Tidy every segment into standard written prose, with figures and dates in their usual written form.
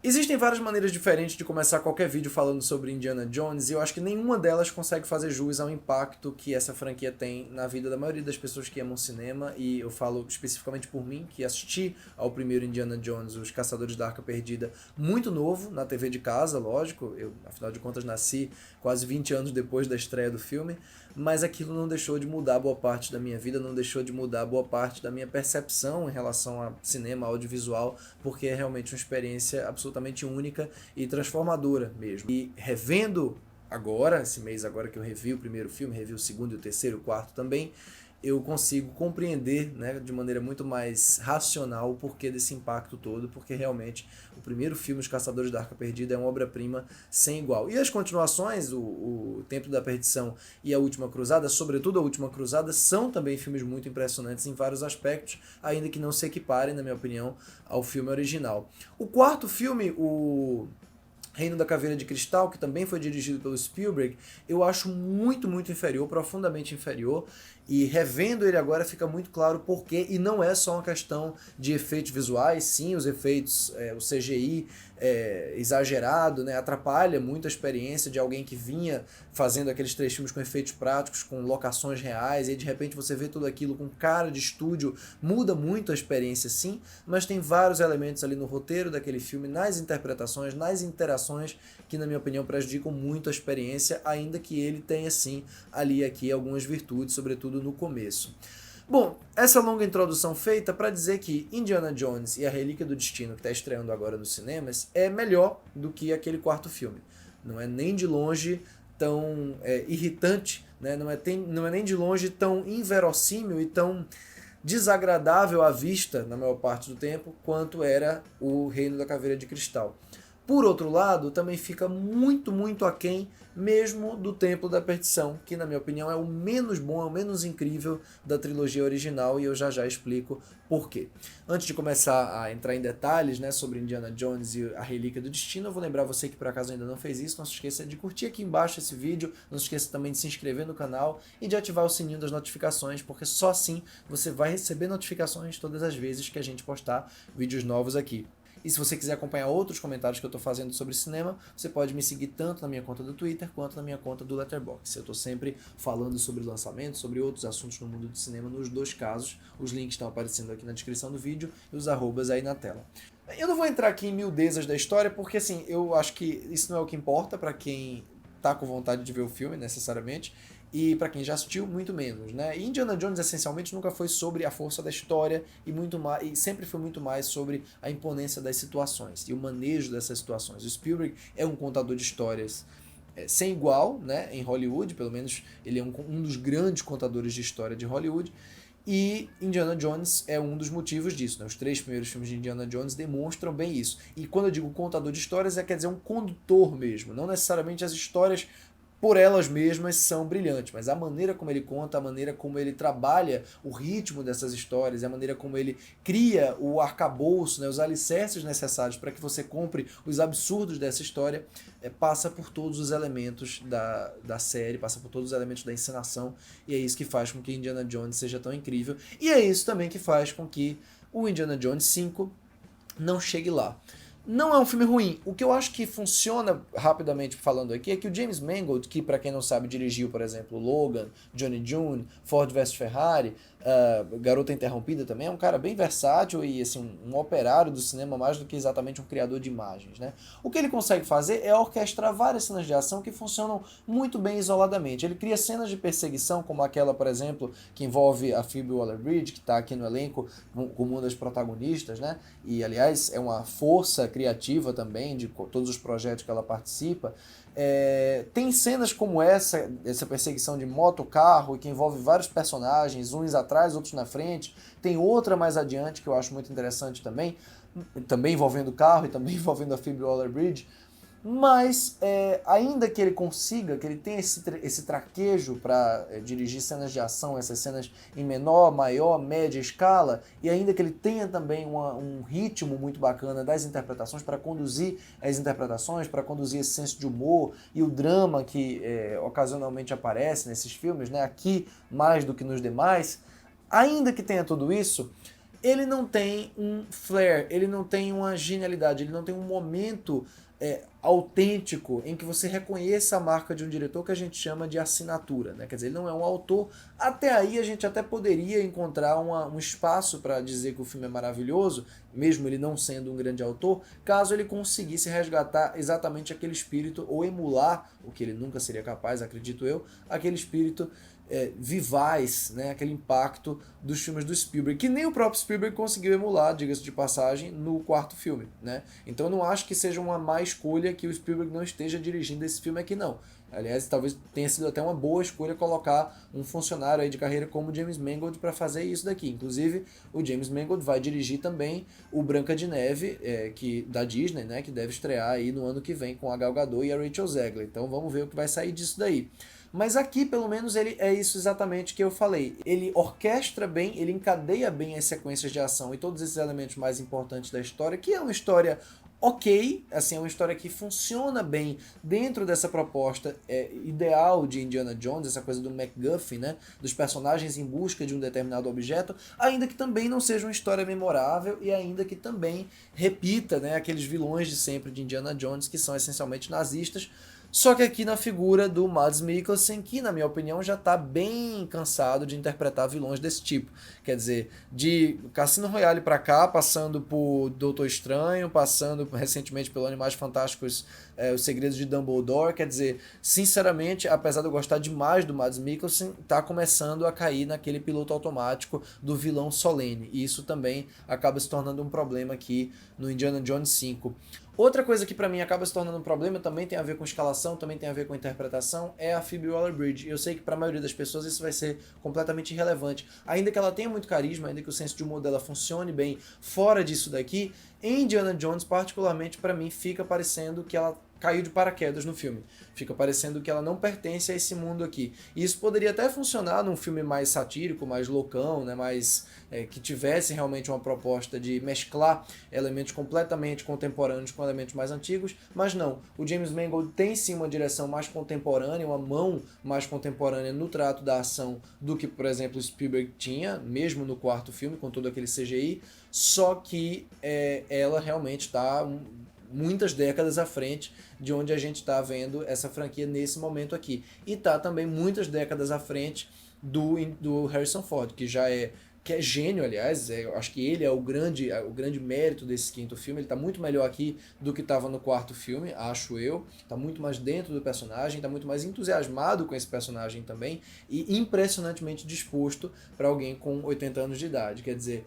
Existem várias maneiras diferentes de começar qualquer vídeo falando sobre Indiana Jones e eu acho que nenhuma delas consegue fazer jus ao impacto que essa franquia tem na vida da maioria das pessoas que amam cinema, e eu falo especificamente por mim, que assisti ao primeiro Indiana Jones, Os Caçadores da Arca Perdida, muito novo, na TV de casa, lógico, eu afinal de contas nasci quase 20 anos depois da estreia do filme, mas aquilo não deixou de mudar boa parte da minha vida, não deixou de mudar boa parte da minha percepção em relação a cinema, audiovisual, porque é realmente uma experiência absolutamente única e transformadora mesmo. E revendo agora, esse mês agora que eu revi o primeiro filme, revi o segundo e o terceiro, o quarto também, eu consigo compreender, né, de maneira muito mais racional o porquê desse impacto todo, porque realmente o primeiro filme, Os Caçadores da Arca Perdida, é uma obra-prima sem igual. E as continuações, o Templo da Perdição e A Última Cruzada, sobretudo A Última Cruzada, são também filmes muito impressionantes em vários aspectos, ainda que não se equiparem, na minha opinião, ao filme original. O quarto filme, o Reino da Caveira de Cristal, que também foi dirigido pelo Spielberg, eu acho muito, muito inferior, profundamente inferior, e revendo ele agora fica muito claro o porquê, e não é só uma questão de efeitos visuais, sim, os efeitos, o CGI exagerado, né, atrapalha muito a experiência de alguém que vinha fazendo aqueles três filmes com efeitos práticos, com locações reais, e de repente você vê tudo aquilo com cara de estúdio, muda muito a experiência sim, mas tem vários elementos ali no roteiro daquele filme, nas interpretações, nas interações, que na minha opinião prejudicam muito a experiência, ainda que ele tenha sim ali aqui algumas virtudes, sobretudo no começo. Bom, essa longa introdução feita para dizer que Indiana Jones e a Relíquia do Destino, que está estreando agora nos cinemas, é melhor do que aquele quarto filme. Não é nem de longe tão irritante, né? Não é nem de longe tão inverossímil e tão desagradável à vista, na maior parte do tempo, quanto era o Reino da Caveira de Cristal. Por outro lado, também fica muito, muito aquém mesmo do Templo da Perdição, que na minha opinião é o menos bom, é o menos incrível da trilogia original, e eu já já explico por quê. Antes de começar a entrar em detalhes, né, sobre Indiana Jones e a Relíquia do Destino, eu vou lembrar você que por acaso ainda não fez isso, não se esqueça de curtir aqui embaixo esse vídeo, não se esqueça também de se inscrever no canal e de ativar o sininho das notificações, porque só assim você vai receber notificações todas as vezes que a gente postar vídeos novos aqui. E se você quiser acompanhar outros comentários que eu estou fazendo sobre cinema, você pode me seguir tanto na minha conta do Twitter quanto na minha conta do Letterboxd. Eu estou sempre falando sobre lançamentos, sobre outros assuntos no mundo do cinema nos dois casos. Os links estão aparecendo aqui na descrição do vídeo e os arrobas aí na tela. Eu não vou entrar aqui em miudezas da história, porque assim, eu acho que isso não é o que importa para quem tá com vontade de ver o filme, necessariamente, e para quem já assistiu, muito menos, né? E Indiana Jones essencialmente nunca foi sobre a força da história e muito mais, e sempre foi muito mais sobre a imponência das situações e o manejo dessas situações. O Spielberg é um contador de histórias sem igual, né, em Hollywood, pelo menos ele é um dos grandes contadores de história de Hollywood. E Indiana Jones é um dos motivos disso, né? Os três primeiros filmes de Indiana Jones demonstram bem isso. E quando eu digo contador de histórias, quer dizer um condutor mesmo, não necessariamente as histórias por elas mesmas são brilhantes, mas a maneira como ele conta, a maneira como ele trabalha o ritmo dessas histórias, a maneira como ele cria o arcabouço, né, os alicerces necessários para que você compre os absurdos dessa história, passa por todos os elementos da série, passa por todos os elementos da encenação, e é isso que faz com que Indiana Jones seja tão incrível, e é isso também que faz com que o Indiana Jones 5 não chegue lá. Não é um filme ruim. O que eu acho que funciona, rapidamente falando aqui, é que o James Mangold, que para quem não sabe dirigiu, por exemplo, Logan, Johnny June, Ford vs Ferrari, Garota Interrompida também, é um cara bem versátil e assim, um operário do cinema mais do que exatamente um criador de imagens, né? O que ele consegue fazer é orquestrar várias cenas de ação que funcionam muito bem isoladamente. Ele cria cenas de perseguição, como aquela, por exemplo, que envolve a Phoebe Waller-Bridge, que está aqui no elenco como uma das protagonistas, né? E, aliás, é uma força criativa também de todos os projetos que ela participa. Tem cenas como essa perseguição de moto, carro, que envolve vários personagens, uns atrás, outros na frente. Tem outra mais adiante que eu acho muito interessante também envolvendo carro e também envolvendo a Phoebe Waller-Bridge. Mas, ainda que ele consiga, que ele tenha esse traquejo para dirigir cenas de ação, essas cenas em menor, maior, média escala, e ainda que ele tenha também um ritmo muito bacana das interpretações, para conduzir as interpretações, para conduzir esse senso de humor e o drama que ocasionalmente aparece nesses filmes, né, aqui mais do que nos demais, ainda que tenha tudo isso, ele não tem um flair, ele não tem uma genialidade, ele não tem um momento autêntico em que você reconheça a marca de um diretor que a gente chama de assinatura, né? Quer dizer, ele não é um autor. Até aí a gente até poderia encontrar um espaço para dizer que o filme é maravilhoso, mesmo ele não sendo um grande autor, caso ele conseguisse resgatar exatamente aquele espírito ou emular, o que ele nunca seria capaz, acredito eu, aquele espírito vivaz, né, aquele impacto dos filmes do Spielberg, que nem o próprio Spielberg conseguiu emular, diga-se de passagem, no quarto filme, né? Então eu não acho que seja uma má escolha que o Spielberg não esteja dirigindo esse filme aqui, não. Aliás, talvez tenha sido até uma boa escolha colocar um funcionário aí de carreira como James Mangold para fazer isso daqui. Inclusive, o James Mangold vai dirigir também o Branca de Neve, da Disney, né, que deve estrear aí no ano que vem com a Gal Gadot e a Rachel Zegler. Então vamos ver o que vai sair disso daí. Mas aqui, pelo menos, ele é isso exatamente que eu falei. Ele orquestra bem, ele encadeia bem as sequências de ação e todos esses elementos mais importantes da história, que é uma história ok, assim, é uma história que funciona bem dentro dessa proposta ideal de Indiana Jones, essa coisa do MacGuffin, né, dos personagens em busca de um determinado objeto, ainda que também não seja uma história memorável e ainda que também repita, né, aqueles vilões de sempre de Indiana Jones, que são essencialmente nazistas, só que aqui na figura do Mads Mikkelsen, que na minha opinião já está bem cansado de interpretar vilões desse tipo. Quer dizer, de Cassino Royale para cá, passando por Doutor Estranho, passando recentemente pelo Animais Fantásticos, Os Segredos de Dumbledore. Quer dizer, sinceramente, apesar de eu gostar demais do Mads Mikkelsen, está começando a cair naquele piloto automático do vilão solene. E isso também acaba se tornando um problema aqui no Indiana Jones 5. Outra coisa que pra mim acaba se tornando um problema, também tem a ver com escalação, também tem a ver com interpretação, é a Phoebe Waller-Bridge. Eu sei que pra maioria das pessoas isso vai ser completamente irrelevante. Ainda que ela tenha muito carisma, ainda que o senso de humor dela funcione bem fora disso daqui, em Indiana Jones, particularmente pra mim, fica parecendo que ela caiu de paraquedas no filme. Fica parecendo que ela não pertence a esse mundo aqui. E isso poderia até funcionar num filme mais satírico, mais loucão, né, mais que tivesse realmente uma proposta de mesclar elementos completamente contemporâneos com elementos mais antigos, mas não. O James Mangold tem sim uma direção mais contemporânea, uma mão mais contemporânea no trato da ação do que, por exemplo, Spielberg tinha, mesmo no quarto filme, com todo aquele CGI, só que ela realmente está muitas décadas à frente de onde a gente está vendo essa franquia nesse momento aqui. E está também muitas décadas à frente do Harrison Ford, que é gênio, aliás, eu acho que ele é o grande mérito desse quinto filme. Ele está muito melhor aqui do que estava no quarto filme, acho eu. Está muito mais dentro do personagem, está muito mais entusiasmado com esse personagem também e impressionantemente disposto para alguém com 80 anos de idade. Quer dizer,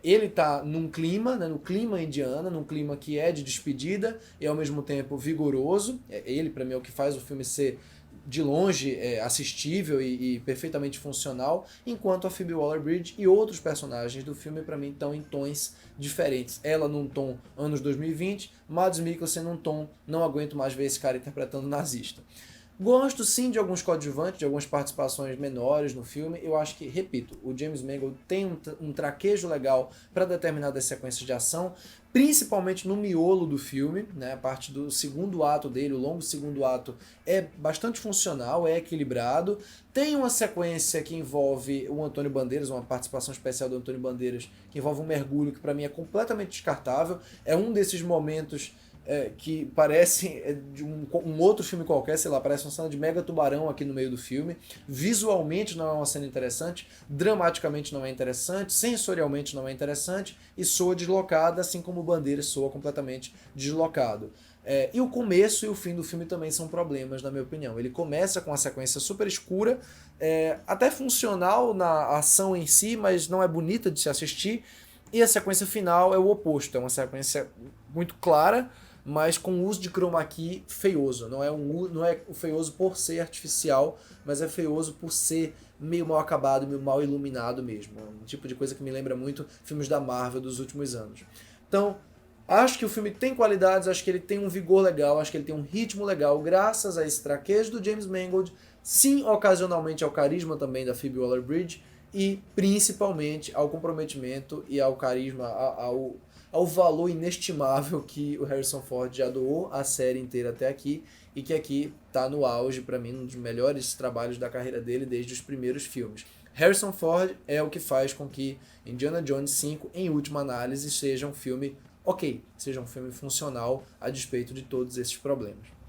ele tá num clima, né, no clima indiana, num clima que é de despedida e ao mesmo tempo vigoroso. Ele, para mim, é o que faz o filme ser de longe assistível e perfeitamente funcional, enquanto a Phoebe Waller-Bridge e outros personagens do filme, para mim, estão em tons diferentes. Ela num tom anos 2020, Mads Mikkelsen num tom não aguento mais ver esse cara interpretando nazista. Gosto sim de alguns coadjuvantes, de algumas participações menores no filme. Eu acho que, repito, o James Mangold tem um traquejo legal para determinadas sequências de ação, principalmente no miolo do filme, né? A parte do segundo ato dele, o longo segundo ato, é bastante funcional, é equilibrado. Tem uma sequência que envolve o Antônio Bandeiras, uma participação especial do Antônio Bandeiras, que envolve um mergulho que para mim é completamente descartável. É um desses momentos que parece de um outro filme qualquer, sei lá, parece uma cena de Mega Tubarão aqui no meio do filme. Visualmente não é uma cena interessante, dramaticamente não é interessante, sensorialmente não é interessante e soa deslocada, assim como o Bandeiras soa completamente deslocado. E o começo e o fim do filme também são problemas, na minha opinião. Ele começa com uma sequência super escura, até funcional na ação em si, mas não é bonita de se assistir. E a sequência final é o oposto, é uma sequência muito clara, mas com uso de chroma key feioso. Não é feioso por ser artificial, mas é feioso por ser meio mal acabado, meio mal iluminado mesmo. É um tipo de coisa que me lembra muito filmes da Marvel dos últimos anos. Então, acho que o filme tem qualidades, acho que ele tem um vigor legal, acho que ele tem um ritmo legal, graças a esse traquejo do James Mangold, sim, ocasionalmente ao carisma também da Phoebe Waller-Bridge, e principalmente ao comprometimento e ao carisma, ao valor inestimável que o Harrison Ford já doou a série inteira até aqui e que aqui está no auge, para mim, um dos melhores trabalhos da carreira dele desde os primeiros filmes. Harrison Ford é o que faz com que Indiana Jones 5, em última análise, seja um filme ok, seja um filme funcional a despeito de todos esses problemas.